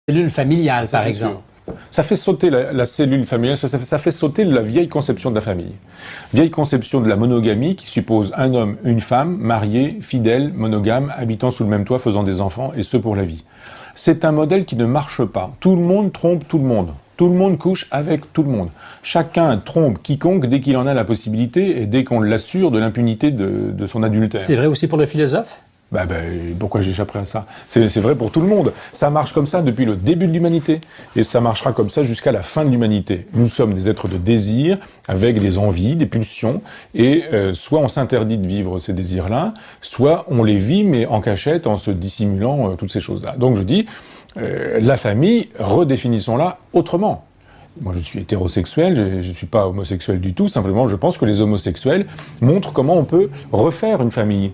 cellule familiale, par exemple. Ça fait sauter la cellule familiale, ça fait sauter la vieille conception de la famille. Vieille conception de la monogamie qui suppose un homme, une femme, mariés, fidèles, monogames, habitant sous le même toit, faisant des enfants, et ce pour la vie. C'est un modèle qui ne marche pas. Tout le monde trompe tout le monde. Tout le monde couche avec tout le monde. Chacun trompe quiconque dès qu'il en a la possibilité et dès qu'on l'assure de l'impunité de son adultère. C'est vrai aussi pour le philosophe? Pourquoi j'échapperais à ça? C'est vrai pour tout le monde. Ça marche comme ça depuis le début de l'humanité. Et ça marchera comme ça jusqu'à la fin de l'humanité. Nous sommes des êtres de désir, avec des envies, des pulsions, et soit on s'interdit de vivre ces désirs-là, soit on les vit, mais en cachette, en se dissimulant toutes ces choses-là. Donc je dis, la famille, redéfinissons-la autrement. Moi, je suis hétérosexuel, je ne suis pas homosexuel du tout, simplement je pense que les homosexuels montrent comment on peut refaire une famille.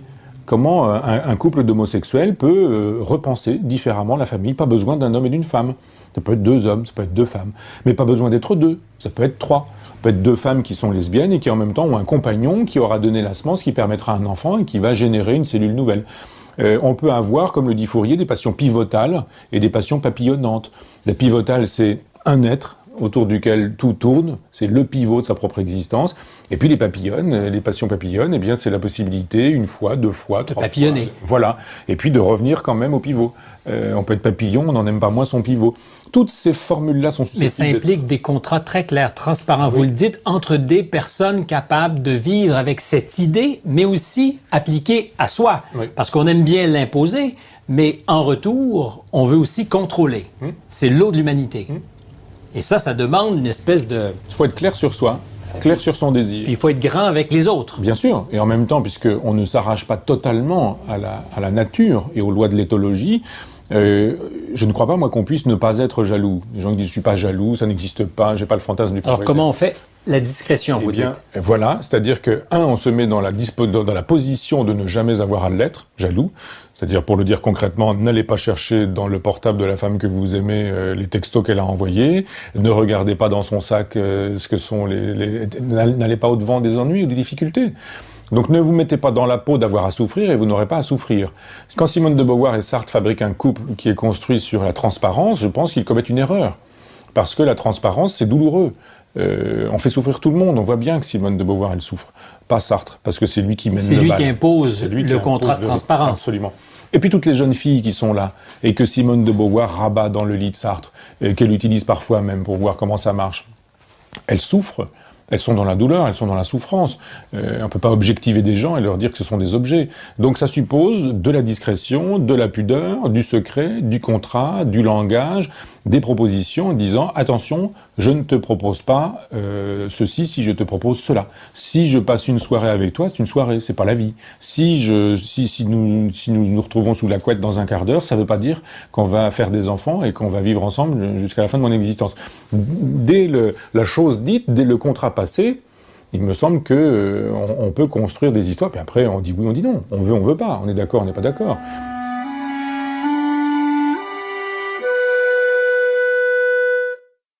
Comment un couple d'homosexuels peut repenser différemment la famille. Pas besoin d'un homme et d'une femme. Ça peut être deux hommes, ça peut être deux femmes. Mais pas besoin d'être deux, ça peut être trois. Ça peut être deux femmes qui sont lesbiennes et qui en même temps ont un compagnon qui aura donné la semence qui permettra à un enfant et qui va générer une cellule nouvelle. On peut avoir, comme le dit Fourier, des passions pivotales et des passions papillonnantes. La pivotale, c'est un être autour duquel tout tourne, c'est le pivot de sa propre existence. Et puis les papillonnes, les passions papillonnes, eh bien c'est la possibilité, une fois, deux fois, trois papillonner. fois. Voilà. Et puis de revenir quand même au pivot. On peut être papillon, on n'en aime pas moins son pivot. Toutes ces formules-là sont susceptibles. Mais ça implique des contrats très clairs, transparents. Oui. Vous le dites, entre des personnes capables de vivre avec cette idée, mais aussi appliquée à soi. Oui. Parce qu'on aime bien l'imposer, mais en retour, on veut aussi contrôler. C'est l'eau de l'humanité. Et ça demande une espèce de... Il faut être clair sur soi, clair sur son désir. Puis il faut être grand avec les autres. Bien sûr, et en même temps, puisqu'on ne s'arrache pas totalement à la nature et aux lois de l'éthologie, je ne crois pas, moi, qu'on puisse ne pas être jaloux. Les gens qui disent « je suis pas jaloux, ça n'existe pas, j'ai pas le fantasme du Alors comment on fait la discrétion, vous dites? Voilà, c'est-à-dire que, on se met dans la position de ne jamais avoir à l'être, jaloux. C'est-à-dire, pour le dire concrètement, n'allez pas chercher dans le portable de la femme que vous aimez les textos qu'elle a envoyés, ne regardez pas dans son sac ce que sont n'allez pas au-devant des ennuis ou des difficultés. Donc ne vous mettez pas dans la peau d'avoir à souffrir et vous n'aurez pas à souffrir. Quand Simone de Beauvoir et Sartre fabriquent un couple qui est construit sur la transparence, je pense qu'ils commettent une erreur. Parce que la transparence, c'est douloureux. On fait souffrir tout le monde. On voit bien que Simone de Beauvoir, elle souffre. Pas Sartre, parce que c'est lui qui mène le bal. C'est lui qui impose le contrat de transparence. Absolument. Et puis toutes les jeunes filles qui sont là, et que Simone de Beauvoir rabat dans le lit de Sartre, et qu'elle utilise parfois même pour voir comment ça marche, elles souffrent. Elles sont dans la douleur, elles sont dans la souffrance. On ne peut pas objectiver des gens et leur dire que ce sont des objets. Donc ça suppose de la discrétion, de la pudeur, du secret, du contrat, du langage, des propositions en disant « Attention, je ne te propose pas ceci si je te propose cela. Si je passe une soirée avec toi, c'est une soirée, c'est pas la vie. Si nous nous retrouvons sous la couette dans un quart d'heure, ça ne veut pas dire qu'on va faire des enfants et qu'on va vivre ensemble jusqu'à la fin de mon existence. » Dès la chose dite, dès le contrat passé, il me semble que on peut construire des histoires, puis après on dit oui, on dit non, on veut pas, on est d'accord, on n'est pas d'accord.